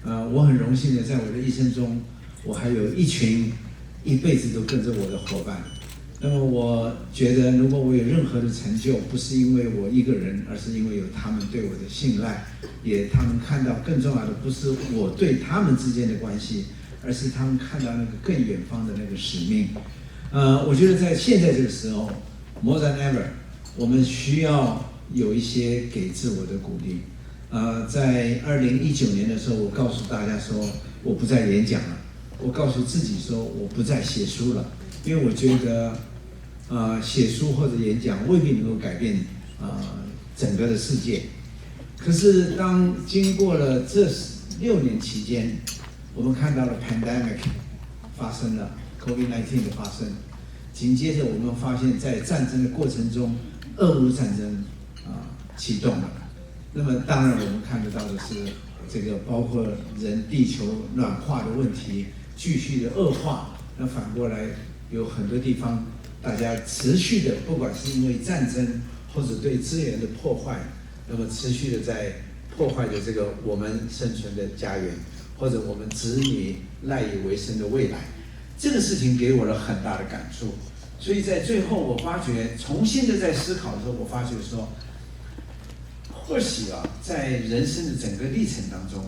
我很荣幸的在我的一生中，我还有一群一辈子都跟着我的伙伴。那么我觉得，如果我有任何的成就，不是因为我一个人，而是因为有他们对我的信赖，也他们看到更重要的不是我对他们之间的关系，而是他们看到那个更远方的那个使命。我觉得在现在这个时候 ，more than ever， 我们需要有一些给自我的鼓励。在2019年的时候，我告诉大家说，我不再演讲了。我告诉自己说，我不再写书了，因为我觉得，写书或者演讲未必能够改变整个的世界。可是当经过了这6年期间，我们看到了 pandemic 发生了 COVID-19 的发生，紧接着我们发现，在战争的过程中，俄乌战争启动了。那么当然我们看得到的是，这个包括地球暖化的问题继续的恶化。那反过来有很多地方，大家持续的，不管是因为战争或者对资源的破坏，那么持续的在破坏着这个我们生存的家园，或者我们子女赖以为生的未来。这个事情给我了很大的感触。所以在最后，我发觉重新的在思考的时候，我发觉说，或许在人生的整个历程当中，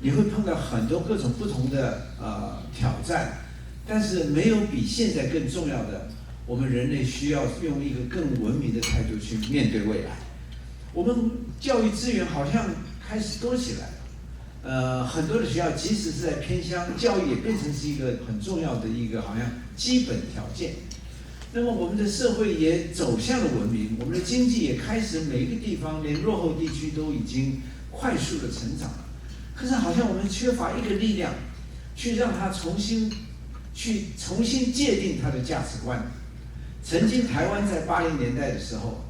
你会碰到很多各种不同的挑战，但是没有比现在更重要的。我们人类需要用一个更文明的态度去面对未来。我们教育资源好像开始多起来了，很多的学校即使是在偏乡，教育也变成是一个很重要的一个好像基本条件。那么我们的社会也走向了文明，我们的经济也开始每一个地方连落后地区都已经快速的成长了。可是好像我们缺乏一个力量，去让它重新界定它的价值观。曾经台湾在80年代的时候，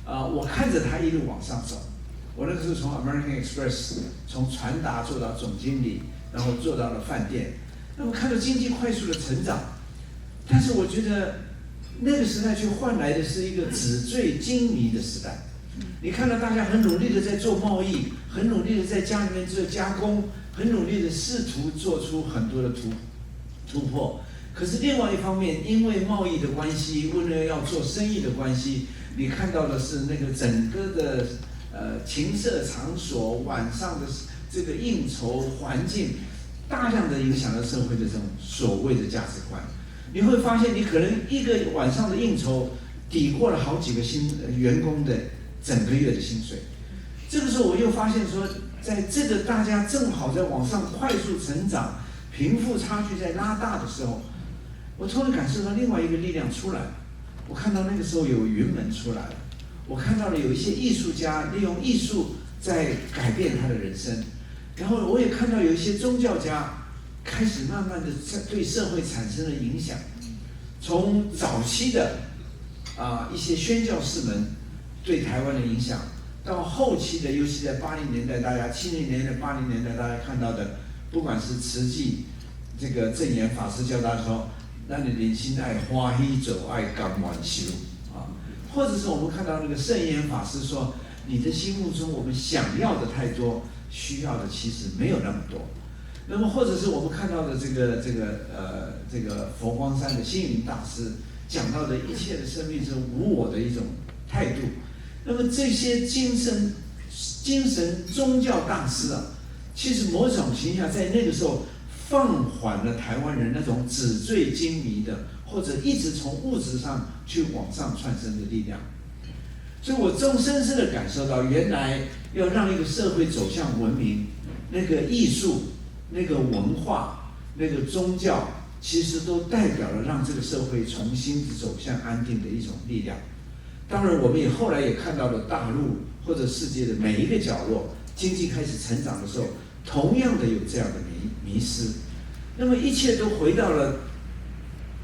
我看着它一路往上走。我那个时候从 American Express 从传达做到总经理，然后做到了饭店。那么看到经济快速的成长，但是我觉得那个时代却换来的是一个纸醉金迷的时代。你看到大家很努力的在做贸易，很努力的在家里面做加工，很努力的试图做出很多的突破。可是另外一方面，因为贸易的关系，为了要做生意的关系，你看到的是那个整个的情色场所晚上的这个应酬环境，大量的影响了社会的这种所谓的价值观。你会发现，你可能一个晚上的应酬抵过了好几个员工的整个月的薪水。这个时候我又发现说，在这个大家正好在往上快速成长，贫富差距在拉大的时候，我突然感受到另外一个力量出来了。我看到那个时候有云门出来了，我看到了有一些艺术家利用艺术在改变他的人生，然后我也看到有一些宗教家开始慢慢的对社会产生了影响。从早期的一些宣教士们对台湾的影响，到后期的，尤其在80年代，大家70年代、80年代大家看到的，不管是慈济这个证严法师教大家说，让你人心爱欢喜走，爱甘愿修或者是我们看到那个圣严法师说，你的心目中我们想要的太多，需要的其实没有那么多。那么或者是我们看到的这个佛光山的星云大师讲到的一切的生命是无我的一种态度。那么这些精神宗教大师其实某种情况下在那个时候放缓了台湾人那种纸醉金迷的，或者一直从物质上去往上窜升的力量。所以我深深的感受到，原来要让一个社会走向文明，那个艺术、那个文化、那个宗教，其实都代表了让这个社会重新走向安定的一种力量。当然，我们后来也看到了大陆或者世界的每一个角落，经济开始成长的时候，同样的有这样的迷失。那么一切都回到了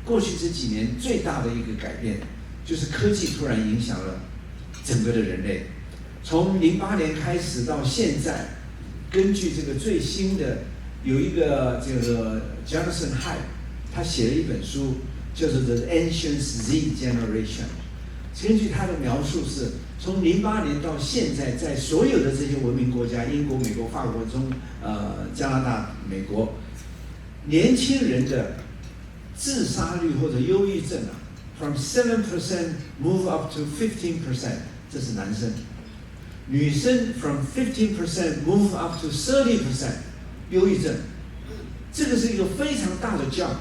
过去这几年最大的一个改变，就是科技突然影响了整个的人类。从08年开始到现在，根据这个最新的，有一个这个 Jonathan Haidt， 他写了一本书，叫做《The Ancient Z Generation》。根据他的描述是，从08年到现在，在所有的这些文明国家，英国、美国、法国、加拿大、美国，年轻人的自杀率或者忧郁症from 7% move up to 15%， 这是男生；女生 from 15% move up to 30%， 忧郁症，这个是一个非常大的 jump。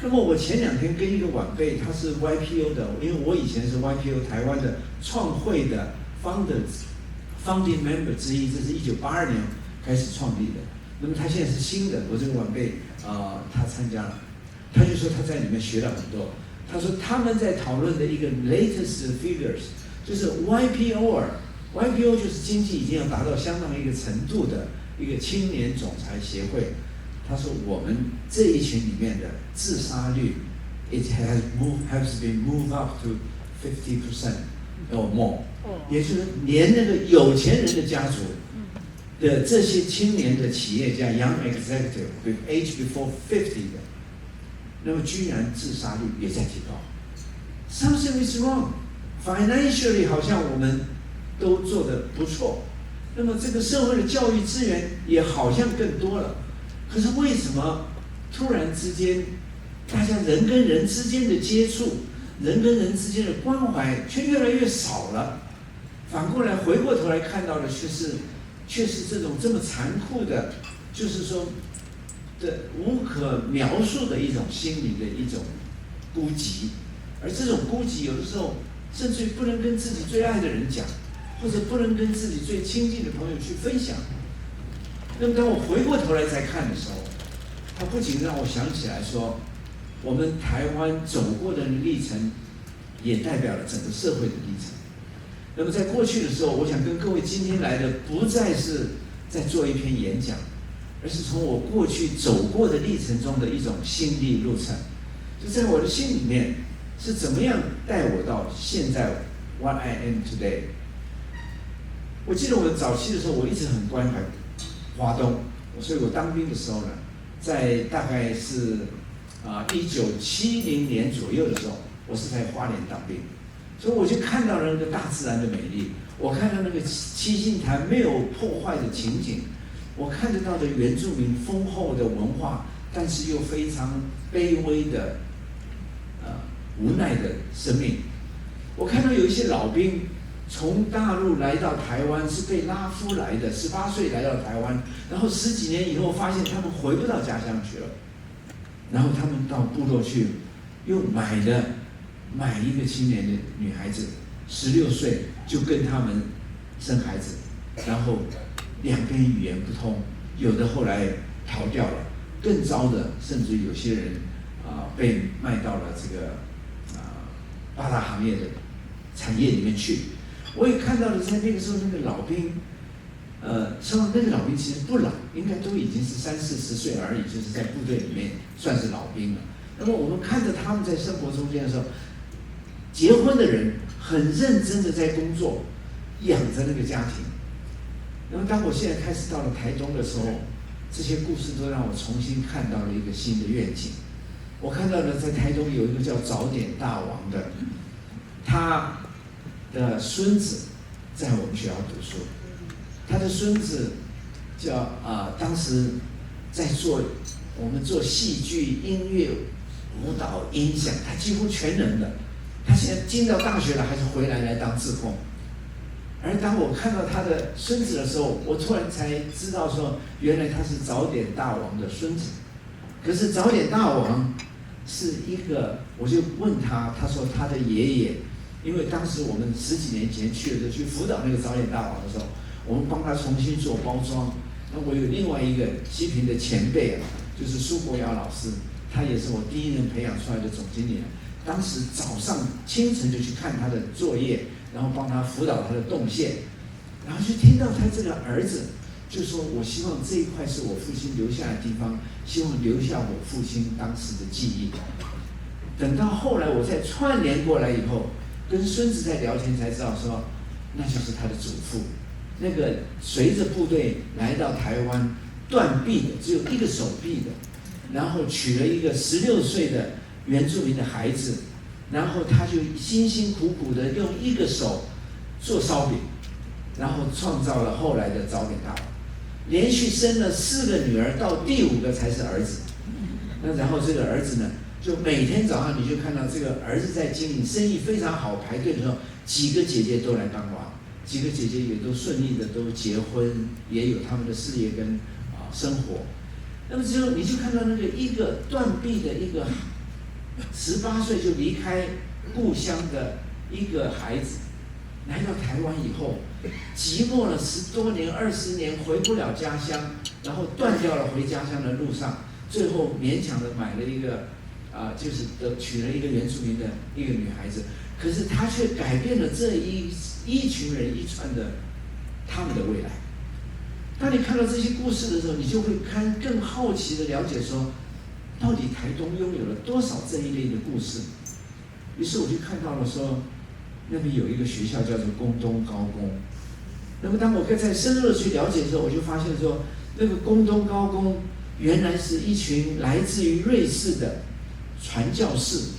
那么我前2天跟一个晚辈，他是 YPO 的，因为我以前是 YPO 台湾的创会的 founding member 之一，这是1982年开始创立的。那么他现在是新的，我这个晚辈他参加了，他就说他在里面学了很多。他说他们在讨论的一个 latest figures， 就是 YPO 就是经济已经要达到相当一个程度的一个青年总裁协会。他说我们这一群里面的自杀率 ，it has been moved up to 50% or more， 也就是连那个有钱人的家族的这些青年的企业家 young executive with age before 50的，那么居然自杀率也在提高。Something is wrong. Financially 好像我们都做得不错，那么这个社会的教育资源也好像更多了。可是为什么突然之间，大家人跟人之间的接触，人跟人之间的关怀却越来越少了？反过来回过头来看到的却是这种这么残酷的，就是说的无可描述的一种心理的一种孤寂，而这种孤寂有的时候甚至于不能跟自己最爱的人讲，或者不能跟自己最亲近的朋友去分享。那么当我回过头来再看的时候，它不仅让我想起来说，我们台湾走过的历程，也代表了整个社会的历程。那么在过去的时候，我想跟各位今天来的不再是在做一篇演讲，而是从我过去走过的历程中的一种心历路程，就在我的心里面是怎么样带我到现在 what I am today。我记得我早期的时候，我一直很关怀华东，所以我当兵的时候呢，在大概是1970年左右的时候，我是在花莲当兵，所以我就看到了那个大自然的美丽，我看到那个七星潭没有破坏的情景，我看得到的原住民丰厚的文化，但是又非常卑微的无奈的生命。我看到有一些老兵从大陆来到台湾是被拉夫来的，18岁来到台湾，然后10几年以后发现他们回不到家乡去了，然后他们到部落去，又买一个青年的女孩子，16岁就跟他们生孩子，然后2边语言不通，有的后来逃掉了，更糟的甚至有些人被卖到了这个八大行业的产业里面去。我也看到了，在那个时候，那个老兵，那个老兵其实不老，应该都已经是30、40岁而已，就是在部队里面算是老兵了。那么我们看着他们在生活中间的时候，结婚的人很认真的在工作，养着那个家庭。那么当我现在开始到了台东的时候，这些故事都让我重新看到了一个新的愿景。我看到了在台东有一个叫早点大王的，他的孙子在我们学校读书，他的孙子叫当时在我们做戏剧、音乐、舞蹈、音响，他几乎全能的。他现在进到大学了，还是回来当志工。而当我看到他的孙子的时候，我突然才知道说，原来他是早点大王的孙子。可是早点大王是一个，我就问他，他说他的爷爷。因为当时我们10几年前去的时候，去辅导那个早点大王的时候，我们帮他重新做包装。那我有另外一个西平的前辈就是苏国尧老师，他也是我第一任培养出来的总经理。当时早上清晨就去看他的作业，然后帮他辅导他的动线，然后就听到他这个儿子就说：“我希望这一块是我父亲留下的地方，希望留下我父亲当时的记忆。”等到后来我再串联过来以后，跟孙子在聊天才知道说，那就是他的祖父，那个随着部队来到台湾断臂的，只有1个手臂的，然后娶了一个16岁的原住民的孩子，然后他就辛辛苦苦的用一个手做烧饼，然后创造了后来的早点大王。连续生了4个女儿，到第5个才是儿子。那然后这个儿子呢，就每天早上你就看到这个儿子在经营生意非常好，排队的时候，几个姐姐都来当王，几个姐姐也都顺利的都结婚，也有他们的事业跟生活。那么之后你就看到那个一个断臂的一个18岁就离开故乡的一个孩子，来到台湾以后，寂寞了10多年、20年，回不了家乡，然后断掉了回家乡的路上，最后勉强的买了一个就是娶了一个原住民的一个女孩子，可是他却改变了这一群人一串的他们的未来。当你看到这些故事的时候，你就会更好奇的了解说，到底台东拥有了多少这一类的故事。于是我就看到了说，那边有一个学校叫做宫东高工。那么当我在深入的去了解的时候，我就发现说，那个宫东高工原来是一群来自于瑞士的传教士。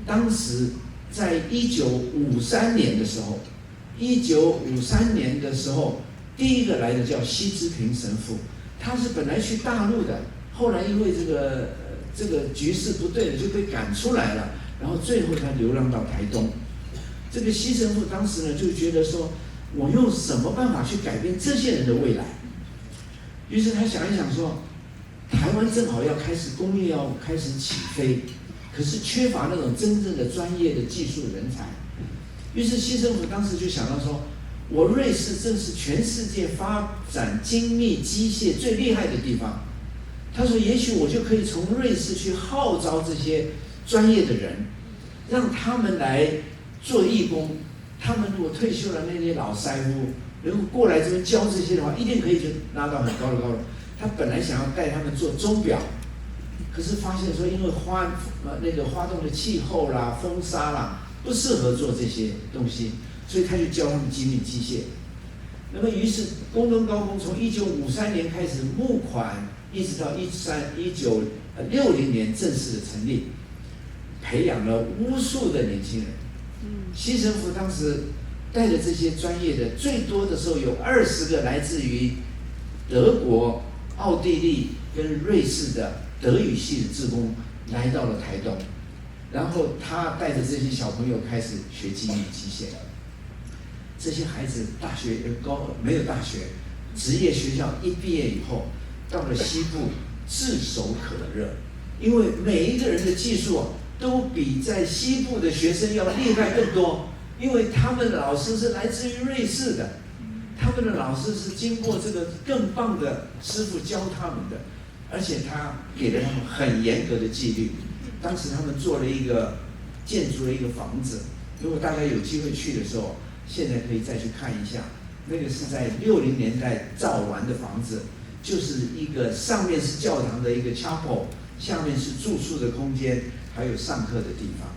当时在1953年的时候第一个来的叫西之平神父，他是本来去大陆的，后来因为这个局势不对了，就被赶出来了，然后最后他流浪到台东。这个西神父当时呢就觉得说，我用什么办法去改变这些人的未来？于是他想一想说，台湾正好要开始工业要开始起飞，可是缺乏那种真正的专业的技术人才。于是西神父当时就想到说，我瑞士正是全世界发展精密机械最厉害的地方。他说，也许我就可以从瑞士去号召这些专业的人，让他们来做义工。他们如果退休了，那些老师傅如果过来这边教这些的话，一定可以就拉到很高的高度。他本来想要带他们做钟表，可是发现说，因为花东的气候啦、风沙啦，不适合做这些东西，所以他就教他们精密机械。那么于是宫东高工从1953年开始募款，一直到1960年正式的成立，培养了无数的年轻人。西神父当时带着这些专业的，最多的时候有20个来自于德国、奥地利跟瑞士的德语系的志工来到了台东，然后他带着这些小朋友开始学精密机械。这些孩子没有大学，职业学校一毕业以后，到了西部炙手可热，因为每一个人的技术都比在西部的学生要厉害更多，因为他们的老师是来自于瑞士的，他们的老师是经过这个更棒的师傅教他们的，而且他给了他们很严格的纪律。当时他们建筑了一个房子，如果大家有机会去的时候，现在可以再去看一下，那个是在60年代造完的房子，就是一个上面是教堂的一个 chapel， 下面是住宿的空间，还有上课的地方。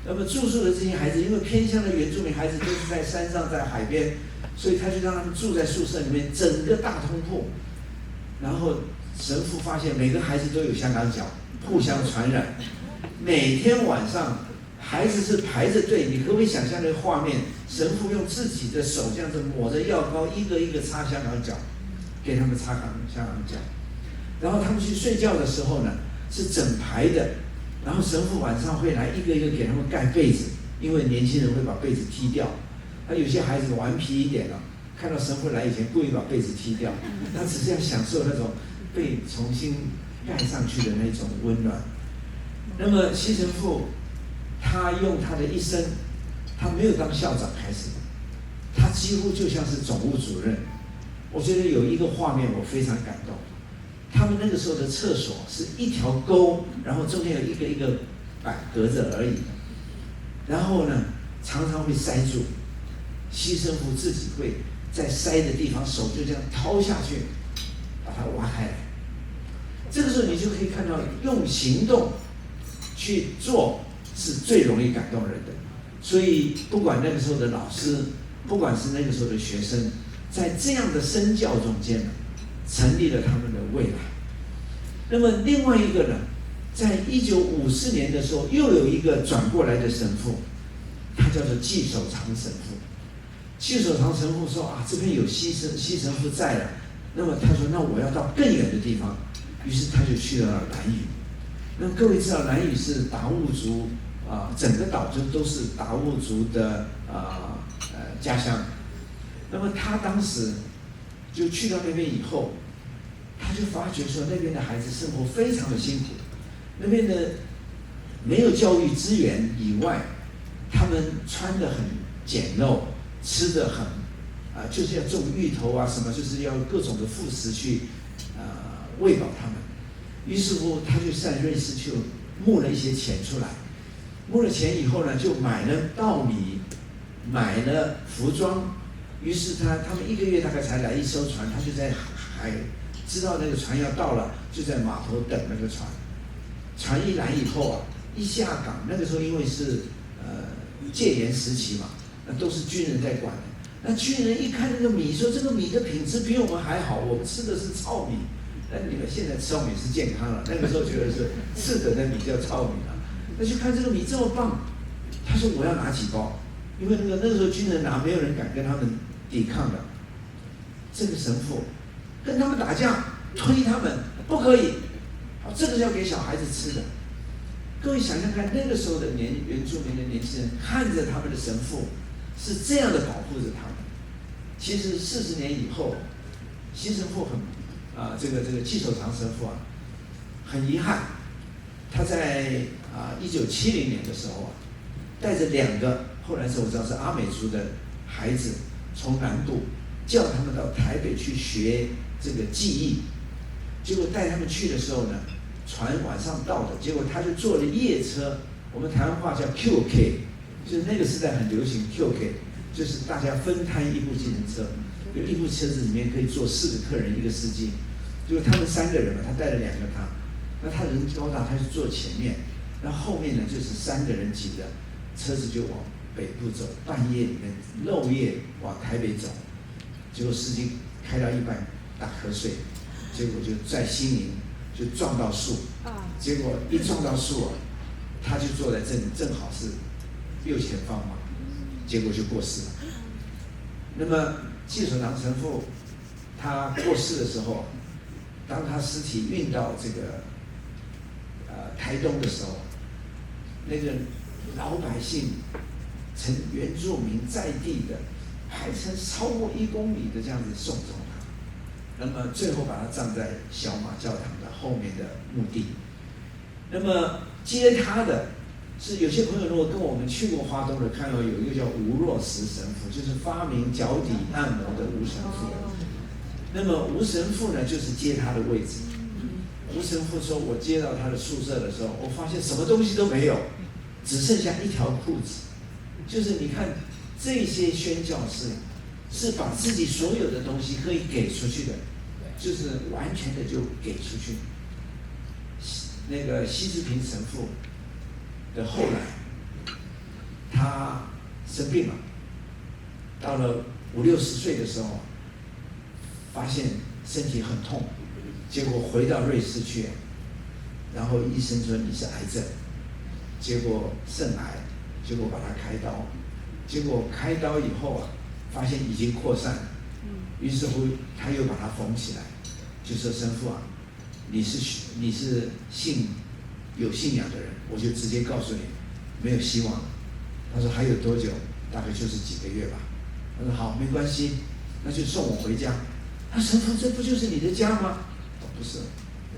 那么住宿的这些孩子，因为偏乡的原住民孩子都是在山上在海边，所以他就让他们住在宿舍里面，整个大通铺。然后神父发现每个孩子都有香港脚，互相传染。每天晚上孩子是排着队，你可不可以想象那个画面？神父用自己的手这样子抹着药膏，一个一个擦香港脚，给他们擦香港脚。然后他们去睡觉的时候呢，是整排的。然后神父晚上会来一个一个给他们盖被子，因为年轻人会把被子踢掉。那有些孩子顽皮一点了，看到神父来以前故意把被子踢掉，他只是要享受那种被重新盖上去的那种温暖。那么西神父他用他的一生，他没有当校长开始，他几乎就像是总务主任。我觉得有一个画面我非常感动，他们那个时候的厕所是一条沟，然后中间有一个一个板隔着而已，然后呢常常会塞住，西神父自己会在塞的地方手就这样掏下去，把它挖开来。这个时候你就可以看到，用行动去做是最容易感动人的。所以不管那个时候的老师，不管是那个时候的学生，在这样的身教中间呢，成立了他们的未来。那么另外一个呢，在1954年的时候，又有一个转过来的神父，他叫做季守长神父。季守长神父说啊，这边有西神父在了，那么他说，那我要到更远的地方，于是他就去了兰屿。那么各位知道，兰屿是达悟族整个岛都是达悟族的家乡。那么他当时就去到那边以后，他就发觉说，那边的孩子生活非常的辛苦，那边的没有教育资源以外，他们穿得很简陋，吃得很就是要种芋头啊什么，就是要各种的副食去喂饱他们。于是乎，他就在瑞士就募了一些钱出来，募了钱以后呢，就买了稻米，买了服装。于是他们1个月大概才来一艘船，他就在海，知道那个船要到了，就在码头等那个船。船一来以后一下港，那个时候因为是戒严时期嘛，那都是军人在管的。那军人一看那个米，说这个米的品质比我们还好，我们吃的是糙米。那你们现在吃糙米是健康了，那个时候觉得是次等的米叫糙米了。那就看这个米这么棒，他说我要拿几包，因为那个时候军人拿，没有人敢跟他们抵抗的。这个神父跟他们打架，推他们不可以，这个是要给小孩子吃的。各位想想看，那个时候的原住民的年轻人看着他们的神父是这样的保护着他们。其实40年以后，新神父这个季守长神父很遗憾，他在1970年的时候带着2个，后来是我知道是阿美族的孩子，从南部叫他们到台北去学这个技艺。结果带他们去的时候呢，船晚上到的，结果他就坐了夜车，我们台湾话叫 QK， 就是那个时代很流行 QK， 就是大家分摊一部计程车，有一部车子里面可以坐4个客人，1个司机。就是他们3个人嘛，他带了2个他，那他人高大，他就坐前面，然后后面呢就是3个人挤着，车子就往北部走，半夜里面漏夜往台北走，结果司机开到一半打瞌睡，结果就在西宁就撞到树，结果一撞到树他就坐在这里，正好是右前方嘛，结果就过世了。那么季守长神父他过世的时候，当他尸体运到这个台东的时候，那个老百姓从原住民在地的排成超过1公里的这样子送走他，那么最后把他葬在小马教堂的后面的墓地。那么接他的是有些朋友如果跟我们去过花东的，看到有一个叫吴若石神父，就是发明脚底按摩的吴神父。那么吴神父呢，就是接他的位置。吴神父说，我接到他的宿舍的时候，我发现什么东西都没有，只剩下1条裤子。就是你看这些宣教士是把自己所有的东西可以给出去的，就是完全的就给出去。那个西之平神父的后来，他生病了，到了50、60岁的时候，发现身体很痛，结果回到瑞士去，然后医生说你是癌症，结果肾癌，结果把他开刀，结果开刀以后发现已经扩散，于是乎他又把它缝起来，就说神父你是有信仰的人，我就直接告诉你没有希望了。他说还有多久？大概就是几个月吧。他说好，没关系，那就送我回家。神父，这不就是你的家吗？不是，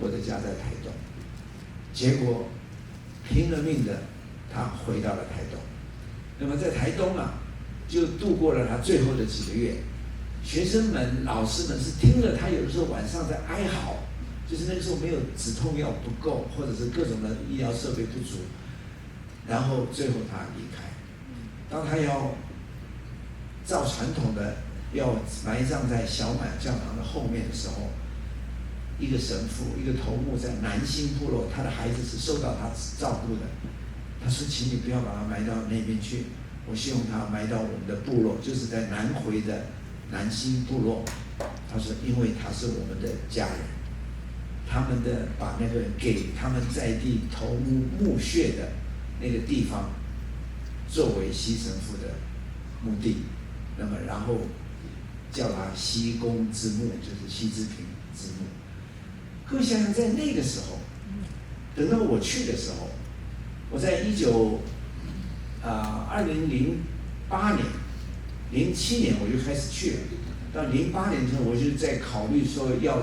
我的家在台东。结果拼了命的，他回到了台东。那么在台东就度过了他最后的几个月。学生们、老师们是听了他有的时候晚上在哀嚎，就是那个时候没有止痛药不够，或者是各种的医疗设备不足。然后最后他离开。当他要照传统的要埋葬在小马教堂的后面的时候，一个神父，一个头目在南新部落，他的孩子是受到他照顾的。他说：“请你不要把他埋到那边去，我希望他埋到我们的部落，就是在南回的南新部落。”他说：“因为他是我们的家人。”他们的把那个给他们在地投墓穴的那个地方作为西神父的墓地，那么然后叫他西宫之墓，就是西之平之墓。各位想想，在那个时候，等到我去的时候，我在2008年、07年我就开始去了。到08年之后，我就在考虑说要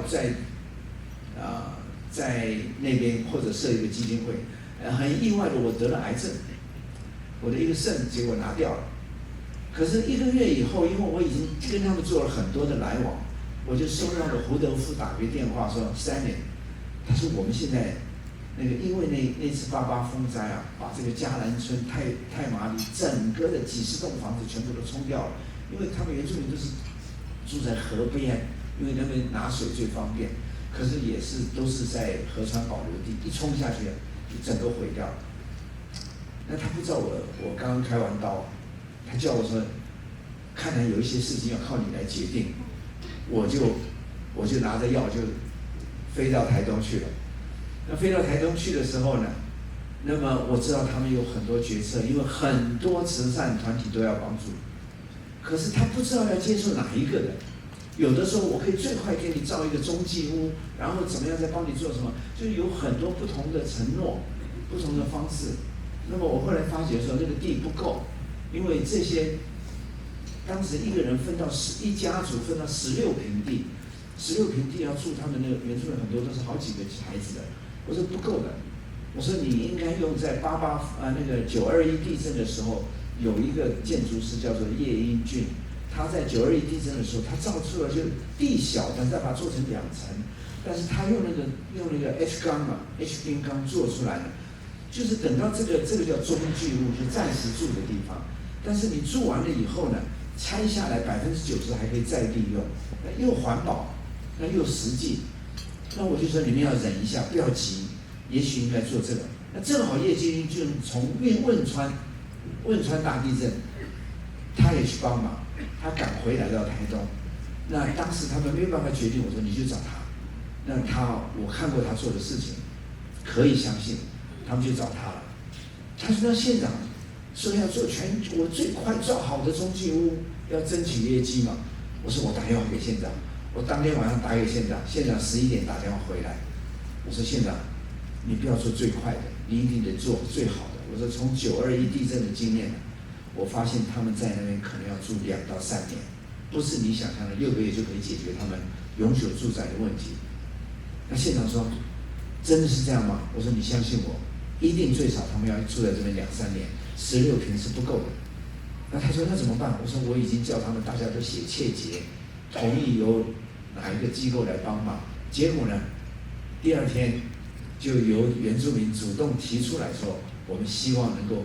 在那边或者设一个基金会。很意外的，我得了癌症，我的一个肾结果拿掉了。可是1个月以后，因为我已经跟他们做了很多的来往，我就收到了胡德夫打个电话说，Stanley，他说我们现在那个因为那次88风灾啊，把这个嘉兰村、太麻里整个的几十栋房子全部都冲掉了，因为他们原住民都是住在河边，因为那边拿水最方便，可是也是都是在河川保留地，一冲下去就整个毁掉了。那他不知道我刚刚开完刀，他叫我说，看来有一些事情要靠你来决定，我就拿着药就飞到台东去了。那飞到台东去的时候呢，那么我知道他们有很多决策，因为很多慈善团体都要帮助，可是他不知道要接受哪一个的。有的时候我可以最快给你造一个中继屋，然后怎么样再帮你做什么，就是有很多不同的承诺，不同的方式。那么我后来发觉说那个地不够，因为这些当时一个人一家族分到16平地，16平地要住他们那个原住民很多都是好几个孩子的，我说不够的，我说你应该用在那个921地震的时候，有一个建筑师叫做叶英俊，他在921地震的时候，他造出了就地小，但是他把它做成2层，但是他用那个 H 钢嘛 ，H 钉钢做出来的，就是等到这个叫中继屋，就暂时住的地方，但是你住完了以后呢，拆下来90%还可以再利用，又环保，那又实际。那我就说你们要忍一下，不要急，也许应该做这个。那正好叶金就从汶川大地震，他也去帮忙，他赶回来到台东。那当时他们没有办法决定，我说你去找他。那我看过他做的事情，可以相信，他们就找他了。他说那县长说要做全国最快造好的中继屋，要争取业绩嘛。我说我打电话给县长，我当天晚上打给县长，县长11点打电话回来。我说县长，你不要做最快的，你一定得做最好的。我说从921地震的经验，我发现他们在那边可能要住2到3年，不是你想象的6个月就可以解决他们永久住宅的问题。那县长说，真的是这样吗？我说你相信我，一定最少他们要住在这边2、3年，16平是不够的。那他说那怎么办？我说我已经叫他们大家都写切结，同意由哪一个机构来帮忙。结果呢，第2天就由原住民主动提出来说，我们希望能够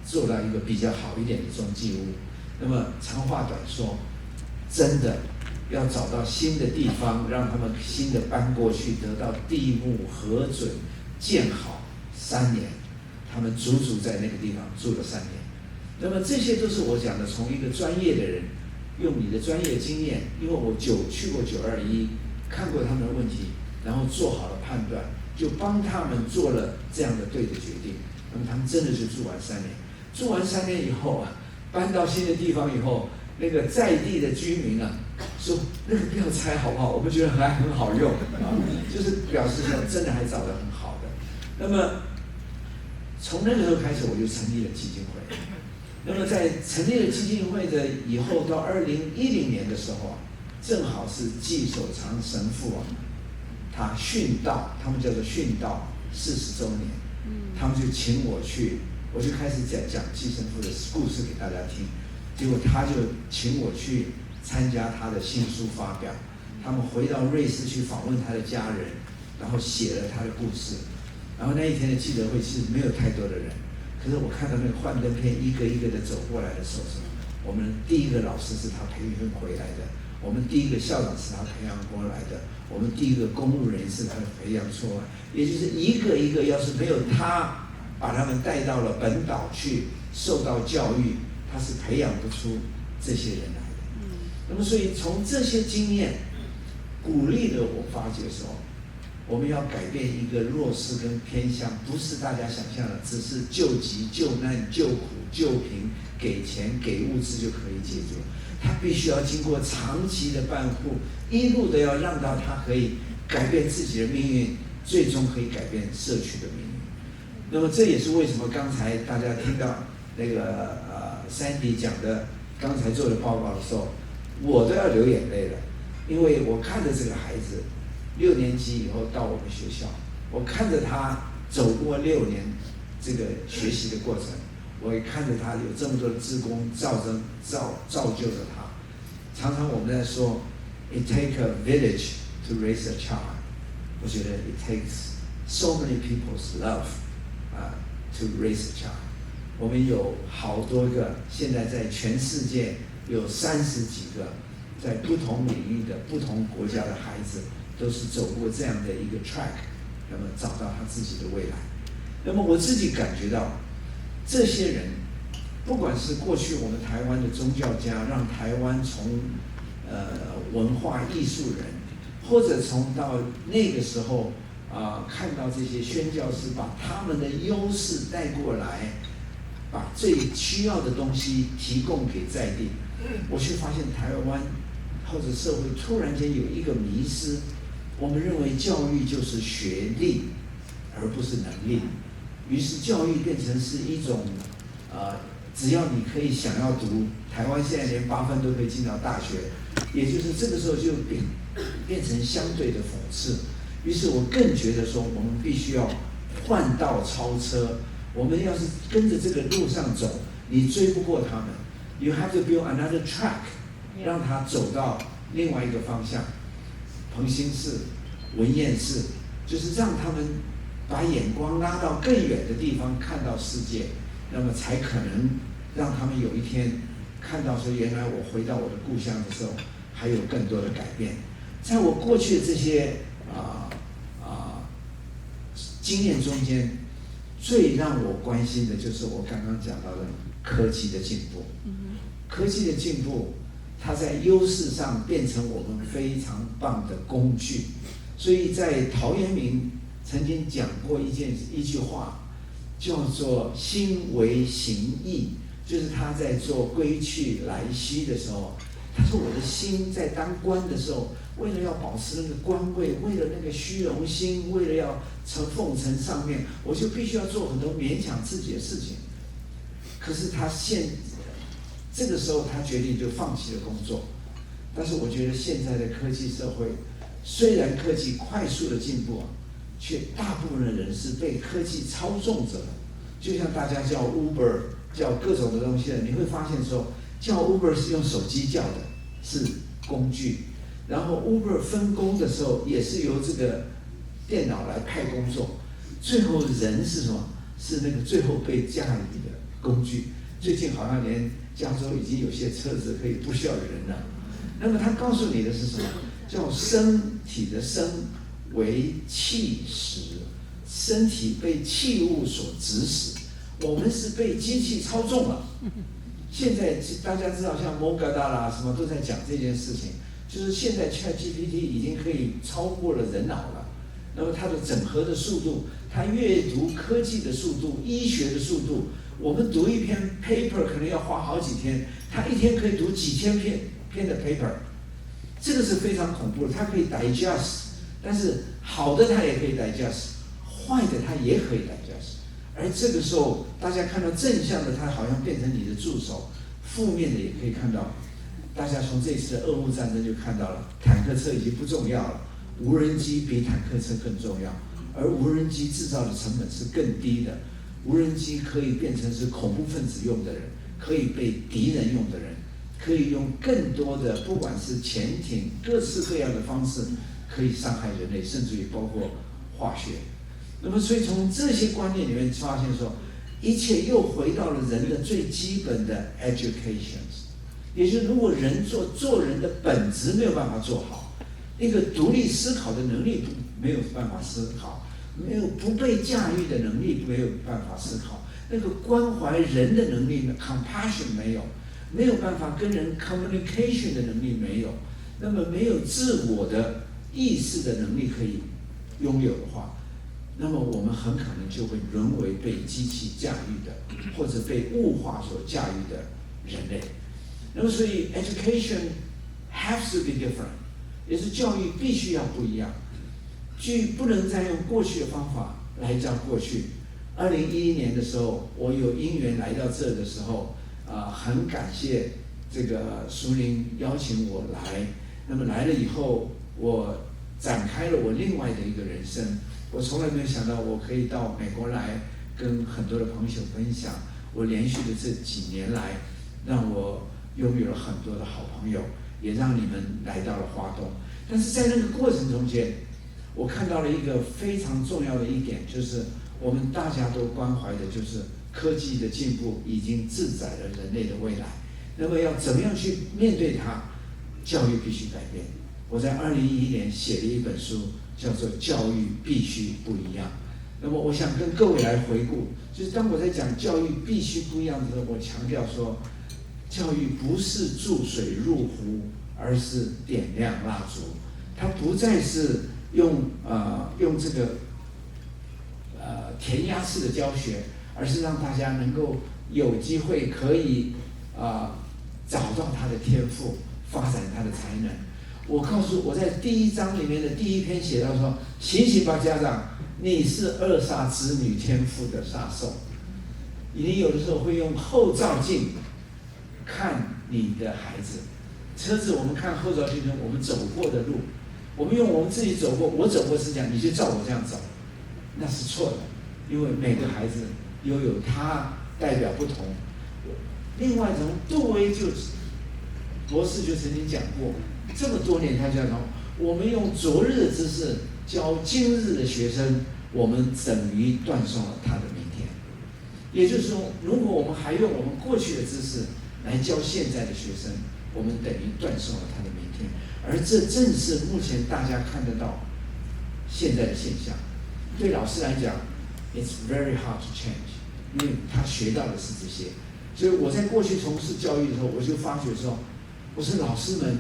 做到一个比较好一点的中继屋。那么长话短说，真的要找到新的地方，让他们新的搬过去，得到地目核准建好3年，他们足在那个地方住了3年。那么这些都是我讲的，从一个专业的人用你的专业经验，因为我去过921，看过他们的问题，然后做好了判断，就帮他们做了这样的对的决定。那么他们真的就住完3年，住完3年以后啊，搬到新的地方以后，那个在地的居民啊，说那个不要拆好不好？我们觉得还很好用啊，就是表示说真的还找得很好的。那么从那个时候开始，我就成立了基金会。那么在成立了基金会的以后，到2010年的时候啊，正好是纪守常神父啊，他殉道，他们叫做殉道40周年，他们就请我去，我就开始讲纪神父的故事给大家听。结果他就请我去参加他的新书发表，他们回到瑞士去访问他的家人，然后写了他的故事。然后那一天的记者会其实没有太多的人，可是我看到那个幻灯片一个一个的走过来的时候，我们第一个老师是他培训回来的，我们第一个校长是他培养过来的，我们第一个公务人是他培养出来，也就是一个一个，要是没有他把他们带到了本岛去受到教育，他是培养不出这些人来的。那么所以从这些经验鼓励了我，发觉说，我们要改变一个弱势跟偏向，不是大家想象的，只是救急、救难、救苦、救贫，给钱、给物资就可以解决。他必须要经过长期的伴护，一路的要让到他可以改变自己的命运，最终可以改变社区的命运。那么这也是为什么刚才大家听到那个Sandy 讲的，刚才做的报告的时候，我都要流眼泪了，因为我看着这个孩子6年级以后到我们学校，我看着他走过6年这个学习的过程，我也看着他有这么多的志工造就了他。常常我们在说 ，it takes a village to raise a child， 我觉得 it takes so many people's love to raise a child。我们有好多个，现在在全世界有30几个，在不同领域的不同国家的孩子，都是走过这样的一个 track， 那么找到他自己的未来。那么我自己感觉到，这些人，不管是过去我们台湾的宗教家，让台湾从文化艺术人，或者从到那个时候看到这些宣教师把他们的优势带过来，把最需要的东西提供给在地，我却发现台湾或者社会突然间有一个迷思，我们认为教育就是学历，而不是能力。于是教育变成是一种只要你可以想要读，台湾现在连8分都可以进到大学，也就是这个时候就变成相对的讽刺。于是我更觉得说，我们必须要换道超车。我们要是跟着这个路上走，你追不过他们。You have to build another track， 让他走到另外一个方向。彭新市、文彦市，就是让他们把眼光拉到更远的地方，看到世界，那么才可能让他们有一天看到说，原来我回到我的故乡的时候，还有更多的改变。在我过去的这些经验中间，最让我关心的就是我刚刚讲到的科技的进步。科技的进步，它在优势上变成我们非常棒的工具。所以在陶渊明曾经讲过一句话，叫做“心为形役”，就是他在做归去来兮的时候，他说我的心在当官的时候，为了要保持那个官位，为了那个虚荣心，为了要奉承上面，我就必须要做很多勉强自己的事情。可是他这个时候他决定就放弃了工作。但是我觉得现在的科技社会，虽然科技快速的进步，却大部分的人是被科技操纵着的。就像大家叫 Uber， 叫各种的东西，你会发现说，叫 Uber 是用手机叫的，是工具。然后 Uber 分工的时候，也是由这个电脑来派工作。最后人是什么？是那个最后被驾驭的工具。最近好像连加州已经有些车子可以不需要人了。那么他告诉你的是什么？叫身体的身为器食，身体被器物所指使，我们是被机器操纵了。现在大家知道，像摩格达啦什么都在讲这件事情，就是现在 ChatGPT 已经可以超过了人脑了。那么它的整合的速度，它阅读科技的速度，医学的速度，我们读一篇 paper 可能要花好几天，它一天可以读几千篇的 paper， 这个是非常恐怖的。它可以 digest， 但是好的它也可以 digest， 坏的它也可以 digest。而这个时候，大家看到正向的，它好像变成你的助手；负面的也可以看到。大家从这次的俄乌战争就看到了，坦克车已经不重要了，无人机比坦克车更重要，而无人机制造的成本是更低的。无人机可以变成是恐怖分子用的人，可以被敌人用的人，可以用更多的，不管是潜艇各式各样的方式，可以伤害人类，甚至于包括化学。那么，所以从这些观念里面发现说，一切又回到了人的最基本的 education， 也就是如果人做人的本质没有办法做好，那个独立思考的能力没有办法思考，没有不被驾驭的能力没有办法思考，那个关怀人的能力 compassion 没有办法跟人 communication 的能力没有，那么没有自我的意识的能力可以拥有的话，那么我们很可能就会沦为被机器驾驭的，或者被物化所驾驭的人类。那么所以 education has to be different， 也是教育必须要不一样，不能再用过去的方法来教过去。2011年的时候，我有因缘来到这的时候，很感谢这个淑玲邀请我来。那么来了以后，我展开了我另外的一个人生。我从来没有想到我可以到美国来，跟很多的朋友分享。我连续的这几年来，让我拥有了很多的好朋友，也让你们来到了花东。但是在那个过程中间，我看到了一个非常重要的一点，就是我们大家都关怀的就是科技的进步已经制宰了人类的未来。那么要怎么样去面对它？教育必须改变。我在2011年写了一本书，叫做《教育必须不一样》。那么我想跟各位来回顾，就是当我在讲教育必须不一样的时候，我强调说，教育不是注水入壶，而是点亮蜡烛。它不再是用这个填鸭式的教学，而是让大家能够有机会可以找到他的天赋，发展他的才能。我在第1章里面的第1篇写到说，醒醒吧家长，你是扼杀子女天赋的杀手。你有的时候会用后照镜看你的孩子。车子我们看后照镜中我们走过的路，我们用我们自己走过，我走过是这样，你就照我这样走，那是错的。因为每个孩子又有他代表不同。另外从杜威博士就曾经讲过，这么多年他就讲，我们用昨日的知识教今日的学生，我们等于断送了他的明天。也就是说，如果我们还用我们过去的知识来教现在的学生，我们等于断送了他的明天。而这正是目前大家看得到现在的现象。对老师来讲 ，it's very hard to change， 因为他学到的是这些。所以我在过去从事教育的时候，我就发觉说，我说老师们，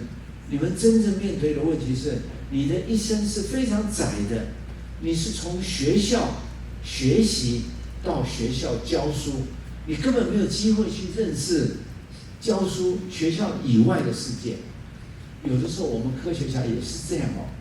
你们真正面对的问题是，你的一生是非常窄的，你是从学校学习到学校教书，你根本没有机会去认识教书学校以外的世界。有的时候我们科学家也是这样哦。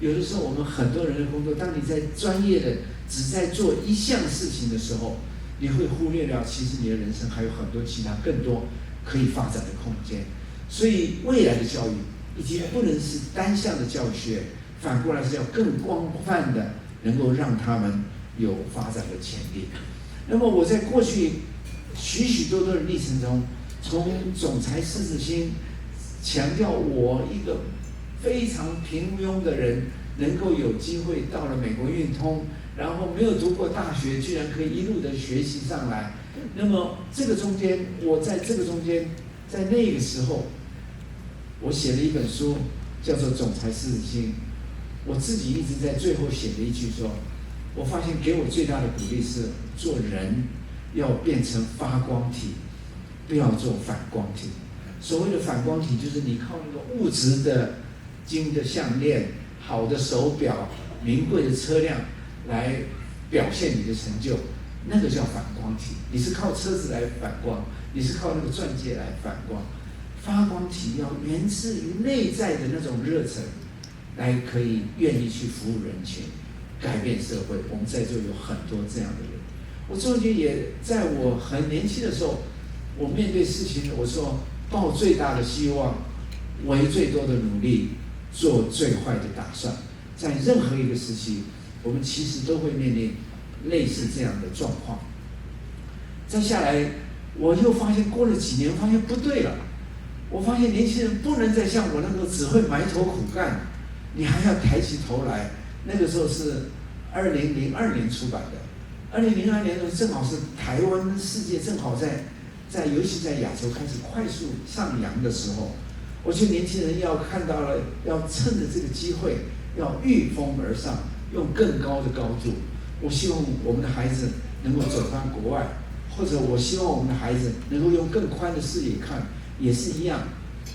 有的时候我们很多人的工作，当你在专业的只在做一项事情的时候，你会忽略掉其实你的人生还有很多其他更多可以发展的空间。所以未来的教育已经不能是单向的教学，反过来是要更广泛的能够让他们有发展的潜力。那么我在过去许许多多的历程中，从总裁狮子心强调我一个非常平庸的人能够有机会到了美国运通，然后没有读过大学，居然可以一路的学习上来。那么这个中间，我在这个中间，在那个时候，我写了一本书，叫做《总裁狮子心》。我自己一直在最后写了一句说，我发现给我最大的鼓励是，做人要变成发光体，不要做反光体。所谓的反光体，就是你靠那个物质的金的项链、好的手表、名贵的车辆来表现你的成就，那个叫反光体。你是靠车子来反光，你是靠那个钻戒来反光。发光体要源自于内在的那种热忱，来可以愿意去服务人群，改变社会。我们在座有很多这样的人。我中间也在我很年轻的时候，我面对事情，我说抱最大的希望，为最多的努力，做最坏的打算。在任何一个时期，我们其实都会面临类似这样的状况。再下来，我又发现过了几年，发现不对了。我发现年轻人不能再像我那个只会埋头苦干，你还要抬起头来。那个时候是2002年出版的，2002年的时候正好是台湾跟世界正好尤其在亚洲开始快速上扬的时候。我觉得年轻人要看到了，要趁着这个机会，要御风而上，用更高的高度。我希望我们的孩子能够走到国外，或者我希望我们的孩子能够用更宽的视野看，也是一样。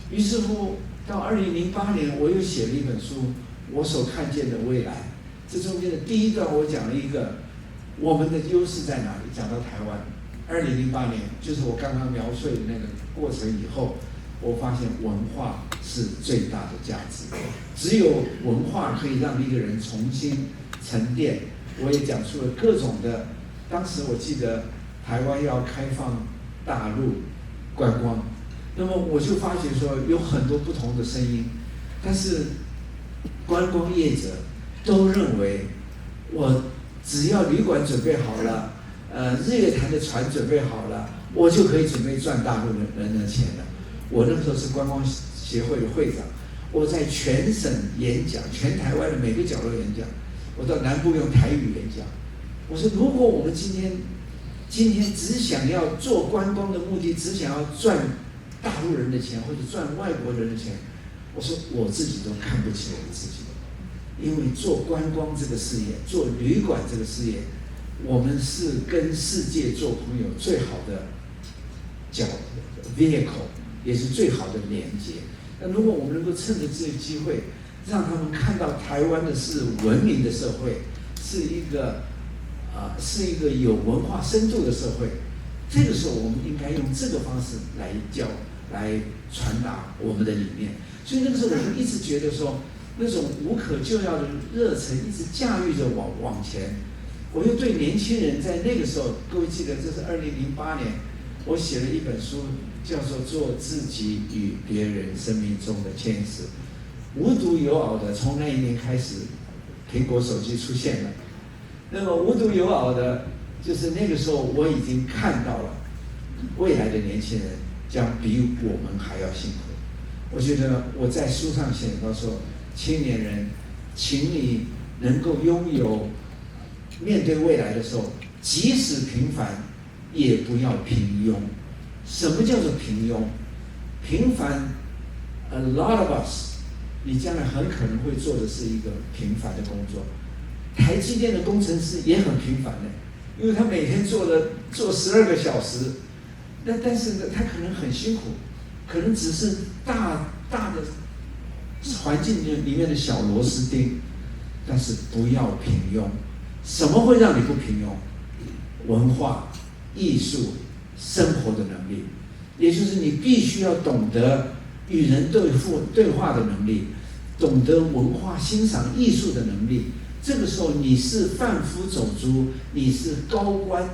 于是乎，到2008年，我又写了一本书，我所看见的未来。这中间的第一段我讲了一个我们的优势在哪里，讲到台湾。2008年就是我刚刚描述的那个过程以后，我发现文化是最大的价值，只有文化可以让一个人重新沉淀。我也讲出了各种的，当时我记得台湾要开放大陆观光，那么我就发觉说有很多不同的声音，但是观光业者都认为我只要旅馆准备好了，日月潭的船准备好了，我就可以准备赚大陆人的钱了。我那个时候是观光协会的会长，我在全省演讲，全台湾的每个角落演讲，我到南部用台语演讲。我说，如果我们今天只想要做观光的目的，只想要赚大陆人的钱或者赚外国人的钱，我说我自己都看不起我自己，因为做观光这个事业，做旅馆这个事业，我们是跟世界做朋友最好的vehicle， 也是最好的连接。那如果我们能够趁着这个机会，让他们看到台湾的是文明的社会，是一个有文化深度的社会，这个时候我们应该用这个方式来传达我们的理念。所以那个时候我就一直觉得说，那种无可救药的热忱一直驾驭着往前。我又对年轻人在那个时候，各位记得这是2008年，我写了一本书，叫做《做自己与别人生命中的坚持》。无独有偶的，从那一年开始，苹果手机出现了。那么无独有偶的，就是那个时候我已经看到了未来的年轻人将比我们还要辛苦。我觉得我在书上写到说，青年人，请你能够拥有面对未来的时候，即使平凡，也不要平庸。什么叫做平庸？平凡 ，a lot of us， 你将来很可能会做的是一个平凡的工作。台积电的工程师也很平凡的，因为他每天做12个小时，但是呢，他可能很辛苦，可能只是大的环境里面的小螺丝钉，但是不要平庸。什么会让你不平庸？文化、艺术、生活的能力，也就是你必须要懂得与人对话的能力，懂得文化欣赏艺术的能力。这个时候你是贩夫走卒，你是高官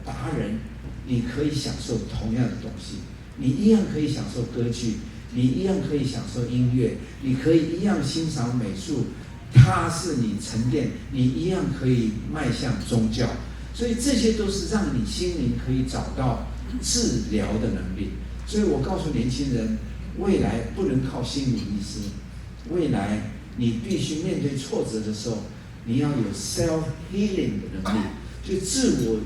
达人，你可以享受同样的东西，你一样可以享受歌剧，你一样可以享受音乐，你可以一样欣赏美术，它是你沉淀，你一样可以迈向宗教。所以这些都是让你心灵可以找到治疗的能力。所以我告诉年轻人，未来不能靠心理医师，未来你必须面对挫折的时候，你要有 self healing 的能力，就自我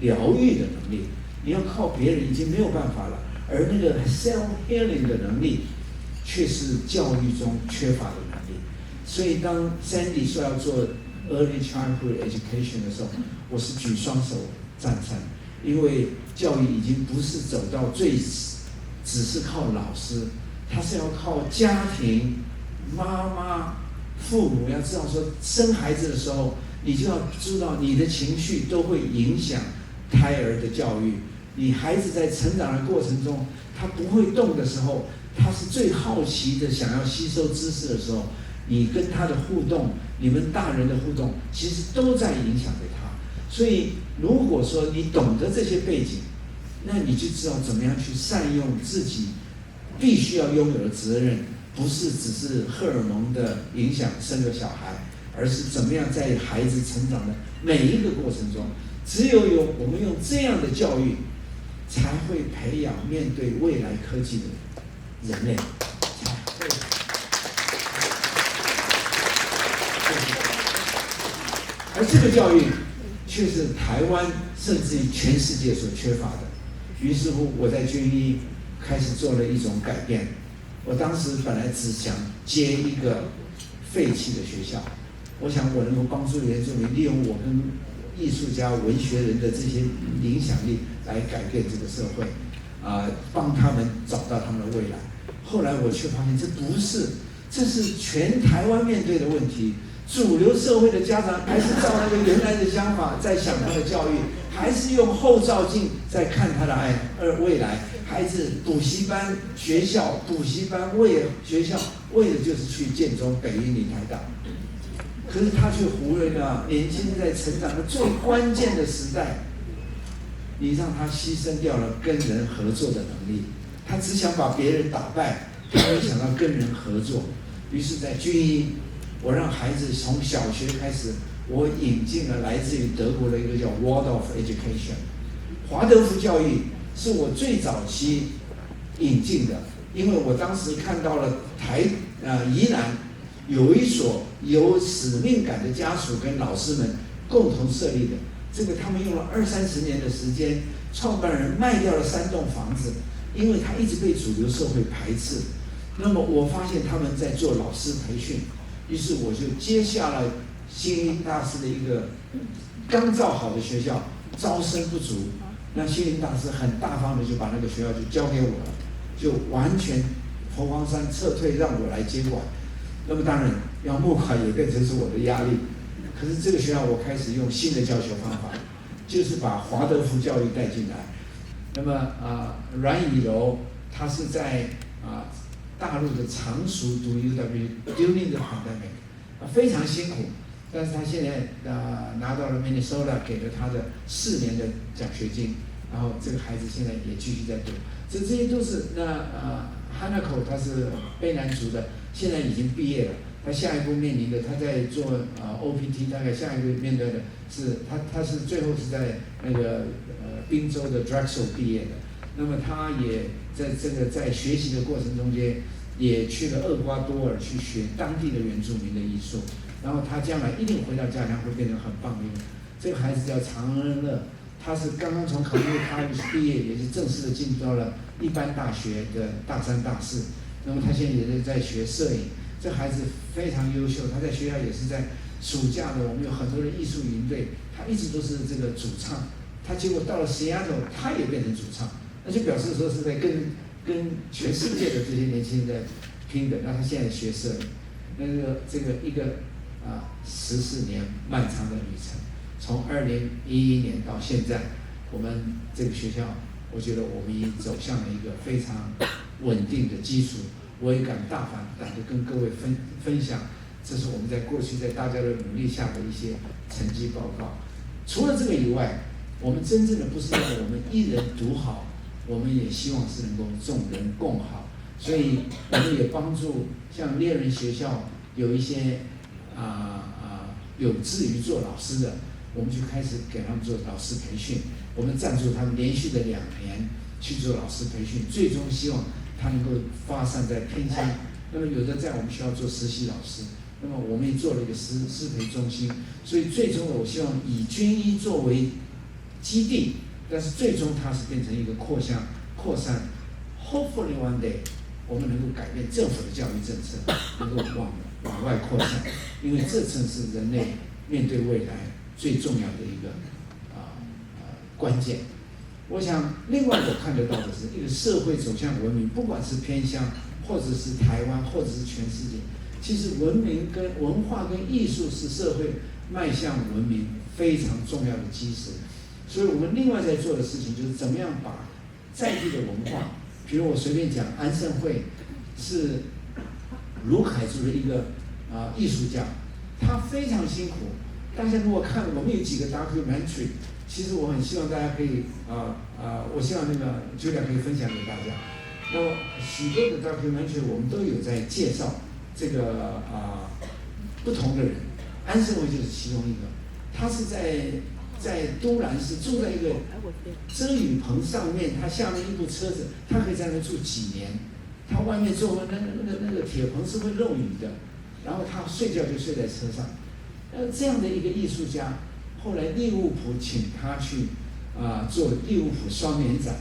疗愈的能力。你要靠别人已经没有办法了，而那个 self healing 的能力却是教育中缺乏的能力。所以当 Sandy 说要做 early childhood education 的时候，我是举双手赞成，因为教育已经不是走到只是靠老师，它是要靠家庭、妈妈、父母。要知道说，生孩子的时候，你就要知道你的情绪都会影响胎儿的教育。你孩子在成长的过程中，他不会动的时候，他是最好奇的，想要吸收知识的时候，你跟他的互动，你们大人的互动，其实都在影响着他。所以，如果说你懂得这些背景，那你就知道怎么样去善用自己必须要拥有的责任，不是只是荷尔蒙的影响生个小孩，而是怎么样在孩子成长的每一个过程中，只有我们用这样的教育，才会培养面对未来科技的人类，才会。而这个教育却是台湾甚至于全世界所缺乏的。于是乎，我在军医开始做了一种改变。我当时本来只想接一个废弃的学校，我想我能够帮助原住民，利用我跟艺术家、文学人的这些影响力来改变这个社会，帮他们找到他们的未来。后来我却发现这不是，这是全台湾面对的问题，主流社会的家长还是照那个原来的想法在想他的教育，还是用后照镜在看他的未来。孩子补习班、学校、补习班学校为的就是去建中、北一女、台大，可是他却忽略了年轻人在成长的最关键的时代，你让他牺牲掉了跟人合作的能力，他只想把别人打败，他没想到跟人合作。于是，在军医，我让孩子从小学开始，我引进了来自于德国的一个叫 Waldorf Education， 华德福教育是我最早期引进的，因为我当时看到了宜兰有一所有使命感的家属跟老师们共同设立的，这个他们用了20-30年的时间，创办人卖掉了3栋房子，因为他一直被主流社会排斥。那么我发现他们在做老师培训，于是我就接下了星云大师的一个刚造好的学校，招生不足，那星云大师很大方的就把那个学校就交给我了，就完全佛光山撤退，让我来接管。那么当然要募款也变成是我的压力，可是这个学校我开始用新的教学方法，就是把华德福教育带进来。那么阮以柔他是在大陆的常熟读 UW during the pandemic， 非常辛苦，但是他现在拿到了 Minnesota 给了他的4年的奖学金，然后这个孩子现在也继续在读。这些都是Hanako 他是卑南族的，现在已经毕业了。他下一步面临的，他在做OPT， 大概下一步面对的是他是最后是在那个宾州的 Drexel 毕业的。那么他也在学习的过程中间，也去了厄瓜多尔去学当地的原住民的艺术。然后他将来一定回到家乡会变成很棒的一个。这个孩子叫常恩乐，他是刚刚从考入他毕业，也是正式的进入到了一般大学的大3、大4。那么他现在也是在学摄影。这孩子非常优秀，他在学校也是在暑假的，我们有很多的艺术营队，他一直都是这个主唱。他结果到了Seattle，他也变成主唱，那就表示说是在跟全世界的这些年轻人在拼的。那他现在学摄影，这个一个14年漫长的旅程，从2011年到现在，我们这个学校，我觉得我们已经走向了一个非常稳定的基础。我也敢大胆的跟各位分享，这是我们在过去在大家的努力下的一些成绩报告。除了这个以外，我们真正的不是让我们一人独好，我们也希望是能够众人共好。所以我们也帮助像猎人学校有一些有志于做老师的，我们就开始给他们做老师培训。我们赞助他们连续的2年去做老师培训，最终希望他能够发散在偏乡。那么有的在我们学校做实习老师，那么我们也做了一个师培中心。所以最终我希望以军医作为基地，但是最终它是变成一个扩散。Hopefully one day， 我们能够改变政府的教育政策，能够往外扩散，因为这正是人类面对未来最重要的一个关键。我想，另外我看得到的是，一个社会走向文明，不管是偏乡，或者是台湾，或者是全世界，其实文明跟文化跟艺术是社会迈向文明非常重要的基石。所以我们另外在做的事情，就是怎么样把在地的文化，比如我随便讲，安盛会是卢凯族的一个艺术家，他非常辛苦。大家如果看，我们有几个 documentary。其实我很希望大家可以我希望那个 Julia 可以分享给大家。那么许多的 documentary 我们都有在介绍这个不同的人，安盛会就是其中一个。他是在都兰市住在一个遮雨棚上面，他下面一部车子，他可以在那住几年。他外面坐那个铁棚是会漏雨的，然后他睡觉就睡在车上。这样的一个艺术家。后来利物浦请他去做利物浦双年展，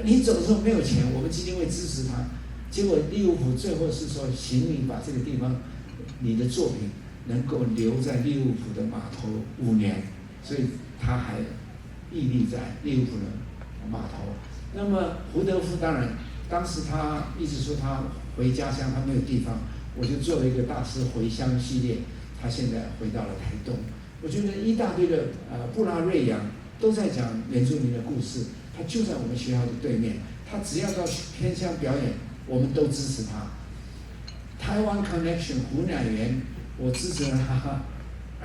你走的时候没有钱，我们基金会支持他。结果利物浦最后是说，请你把这个地方，你的作品能够留在利物浦的码头5年，所以他还屹立在利物浦的码头。那么胡德夫当然，当时他一直说他回家乡他没有地方，我就做了一个大师回乡系列。他现在回到了台东。我觉得一大堆的布拉瑞扬都在讲原住民的故事，他就在我们学校的对面，他只要到偏乡表演，我们都支持他。台湾 Connection 胡乃元，我支持了他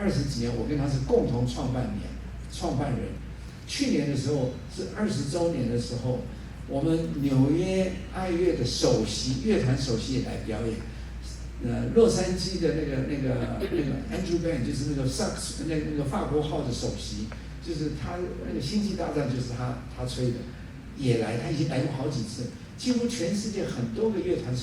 20几年，我跟他是共同创办人。去年的时候是20周年的时候，我们纽约爱乐的首席乐团首席也来表演。洛杉矶的那个 Andrew Band 就是那个萨克斯那个法国号的首席，就是他那个星际大战就是他吹的，也来，他已经来过好几次，几乎全世界很多个乐团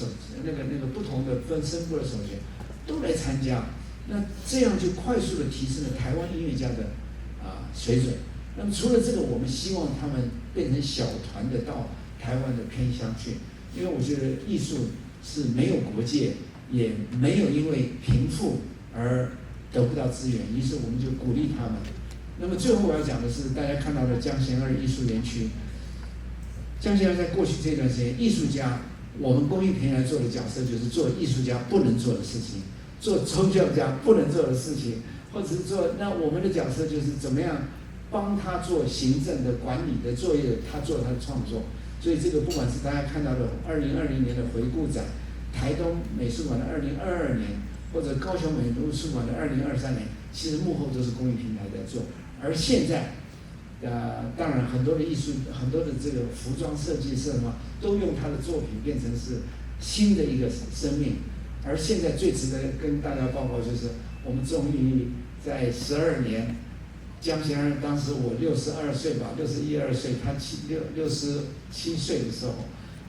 那个不同的分声部的首席都来参加，那这样就快速的提升了台湾音乐家的水准。那么除了这个，我们希望他们变成小团的到台湾的偏乡去，因为我觉得艺术是没有国界，也没有因为贫富而得不到资源，于是我们就鼓励他们。那么最后我要讲的是，大家看到的江贤二艺术园区。江贤二在过去这段时间，艺术家，我们公益平台做的角色就是做艺术家不能做的事情，做宗教家不能做的事情，或者是做，那我们的角色就是怎么样帮他做行政的管理的作业，他做他的创作。所以这个不管是大家看到的2020年的回顾展，台东美术馆的2022年，或者高雄美术馆的2023年，其实幕后都是公益平台在做。而现在，当然很多的艺术，很多的这个服装设计师嘛，都用他的作品变成是新的一个生命。而现在最值得跟大家报告就是，我们终于在12年，江贤二当时我62岁吧，61、2岁，他67岁的时候，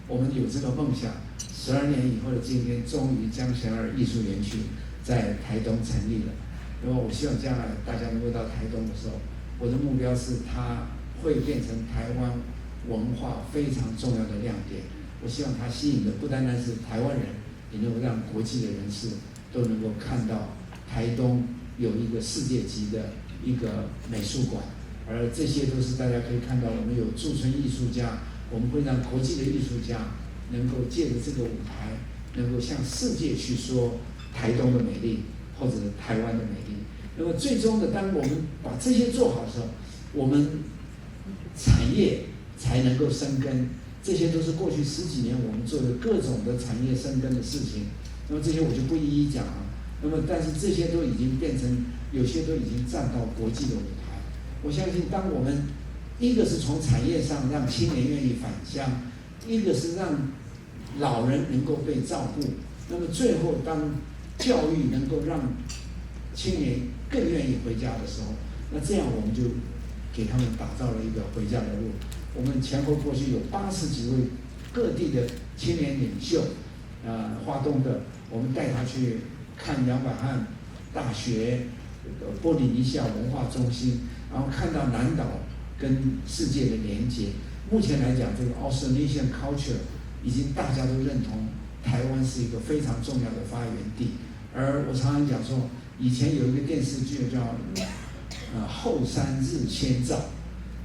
我们有这个梦想。12年以后的今天，终于江贤二艺术园区在台东成立了。那么我希望将来大家能够到台东的时候，我的目标是它会变成台湾文化非常重要的亮点。我希望它吸引的不单单是台湾人，也能够让国际的人士都能够看到台东有一个世界级的一个美术馆。而这些都是大家可以看到，我们有驻村艺术家，我们会让国际的艺术家能够借着这个舞台，能够向世界去说台东的美丽，或者台湾的美丽。那么最终的，当我们把这些做好的时候，我们产业才能够生根。这些都是过去10几年我们做的各种的产业生根的事情。那么这些我就不一一讲了。那么但是这些都已经变成，有些都已经站到国际的舞台。我相信，当我们一个是从产业上让青年愿意返乡，一个是让老人能够被照顾，那么最后当教育能够让青年更愿意回家的时候，那这样我们就给他们打造了一个回家的路。我们前后过去有80几位各地的青年领袖，花东的，我们带他去看杨百翰大学、波利尼西亚文化中心，然后看到南岛跟世界的连接。目前来讲，这个 Austronesian culture 已经大家都认同，台湾是一个非常重要的发源地。而我常常讲说，以前有一个电视剧叫后山日先照，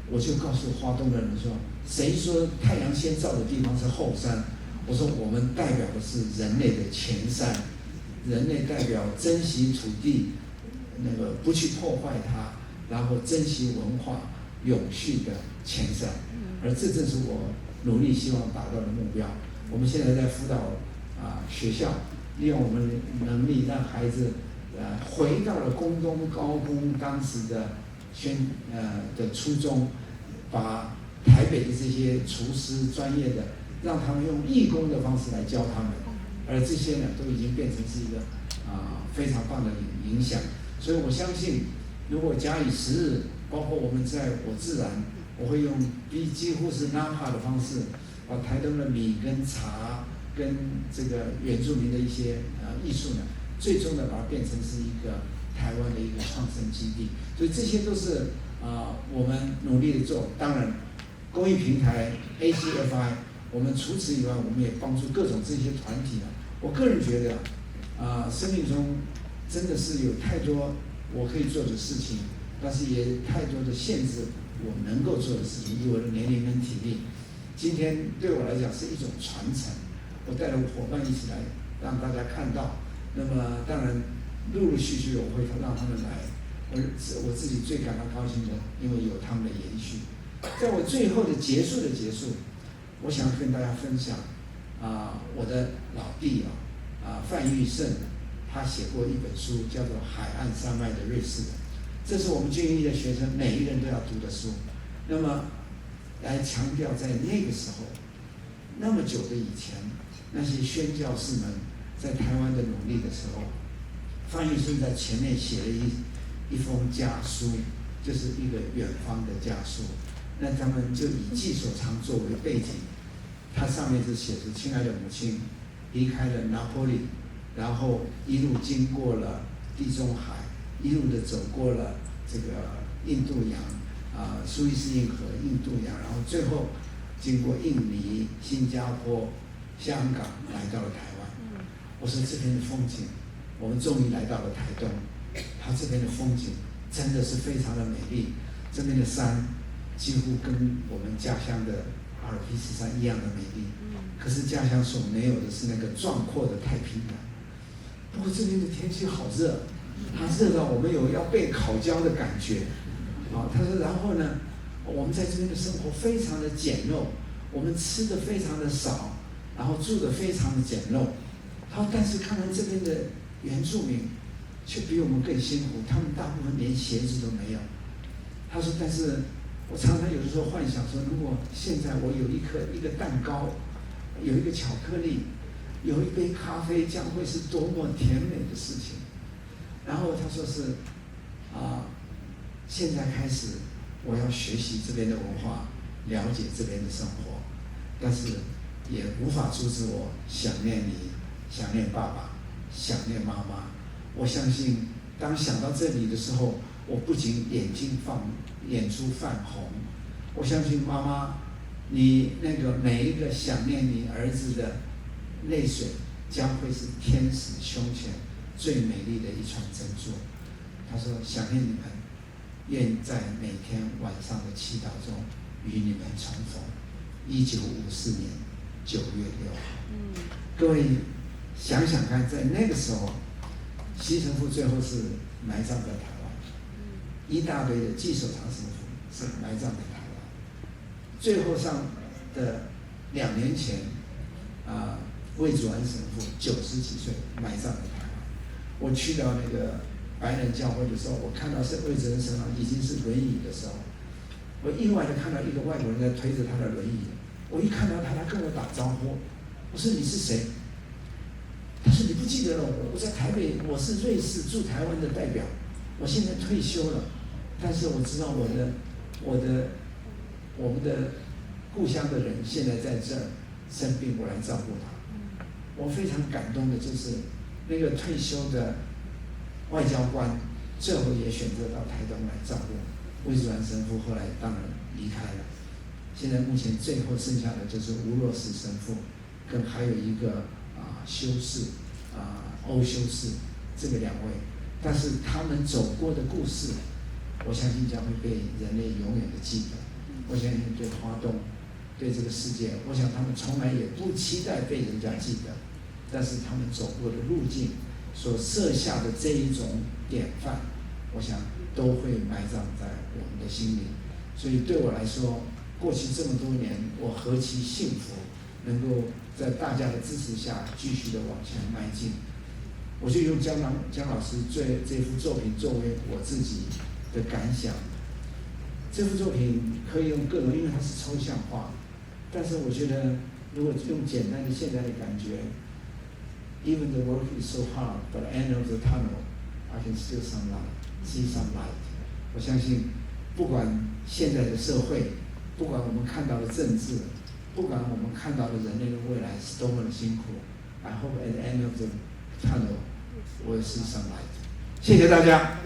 我就告诉花东的人说，谁说太阳先照的地方是后山？我说我们代表的是人类的前山，人类代表珍惜土地，那个不去破坏它，然后珍惜文化永续的前山。而这正是我努力希望达到的目标。我们现在在辅导学校，利用我们的能力让孩子回到了工东高工当时的的初衷，把台北的这些厨师专业的，让他们用义工的方式来教他们，而这些呢都已经变成是一个非常棒的影响。所以我相信，如果假以时日，包括我们在我自然，我会用几乎是 NAPA 的方式，把台东的米跟茶跟这个原住民的一些艺术呢，最终的把它变成是一个台湾的一个创生基地。所以这些都是我们努力的做。当然，公益平台 ACFI， 我们除此以外，我们也帮助各种这些团体呢。我个人觉得生命中真的是有太多我可以做的事情，但是也太多的限制我能够做的事情，以我的年龄跟体力。今天对我来讲是一种传承，我带着伙伴一起来让大家看到。那么当然陆陆续续我会让他们来，我自己最感到高兴的，因为有他们的延续。在我最后的结束，我想跟大家分享我的老弟范玉胜，他写过一本书叫做《海岸山脉的瑞士人》，这是我们军医的学生每一个人都要读的书。那么来强调在那个时候，那么久的以前，那些宣教士们在台湾的努力的时候，范玉胜在前面写了一封家书，就是一个远方的家书。那他们就以寄所长作为背景，它上面是写着：亲爱的母亲，离开了拿坡里，然后一路经过了地中海，一路的走过了这个印度洋苏伊士运河、印度洋，然后最后经过印尼、新加坡、香港，来到了台湾。我说这边的风景，我们终于来到了台东，它这边的风景真的是非常的美丽，这边的山几乎跟我们家乡的阿尔卑斯山一样的美丽。可是家乡所没有的是那个壮阔的太平洋。不过这边的天气好热，它热到我们有要被烤焦的感觉。他说，然后呢，我们在这边的生活非常的简陋，我们吃的非常的少，然后住的非常的简陋。他说，但是看看这边的原住民，却比我们更辛苦，他们大部分连鞋子都没有。他说，但是我常常有的时候幻想说，如果现在我有一个蛋糕，有一个巧克力，有一杯咖啡，将会是多么甜美的事情。然后他说是现在开始我要学习这边的文化，了解这边的生活，但是也无法阻止我想念你，想念爸爸，想念妈妈。我相信当想到这里的时候，我不仅眼珠泛红。我相信妈妈，你那个每一个想念你儿子的泪水，将会是天使胸前最美丽的一串珍珠。他说，想念你们，愿在每天晚上的祈祷中与你们重逢。1954年9月6号。各位想想看，在那个时候，西神父最后是埋葬在台湾，一大堆的寄所长神父是埋葬在台湾。最后上的2年前，魏祖安神父90几岁埋葬在台湾。我去到那个白人教会的时候，我看到是魏祖安神父已经是轮椅的时候，我意外的看到一个外国人在推着他的轮椅。我一看到他，他跟我打招呼，我说你是谁？他说你不记得了我在台北，我是瑞士驻台湾的代表，我现在退休了，但是我知道我们的故乡的人现在在这儿生病，我来照顾他。我非常感动的就是那个退休的外交官，最后也选择到台东来照顾魏祖安神父，后来当然离开了。现在目前最后剩下的就是吴若石神父，跟还有一个修士欧修士，这个2位，但是他们走过的故事，我相信将会被人类永远的记得。我相信对花东，对这个世界，我想他们从来也不期待被人家记得，但是他们走过的路径，所设下的这一种典范，我想都会埋葬在我们的心里。所以对我来说，过去这么多年，我何其幸福，能够在大家的支持下继续的往前迈进。我就用江老师这幅作品作为我自己的感想。这幅作品可以用各种，因为它是抽象画，但是我觉得如果用简单的现在的感觉 ，Even the work is so hard, but at the end of the tunnel, I can see some light. 我相信，不管现在的社会，不管我们看到的政治，不管我们看到的人类的未来是多么的辛苦 ，I hope at the end of the tunnel, we'll see some light. 谢谢大家。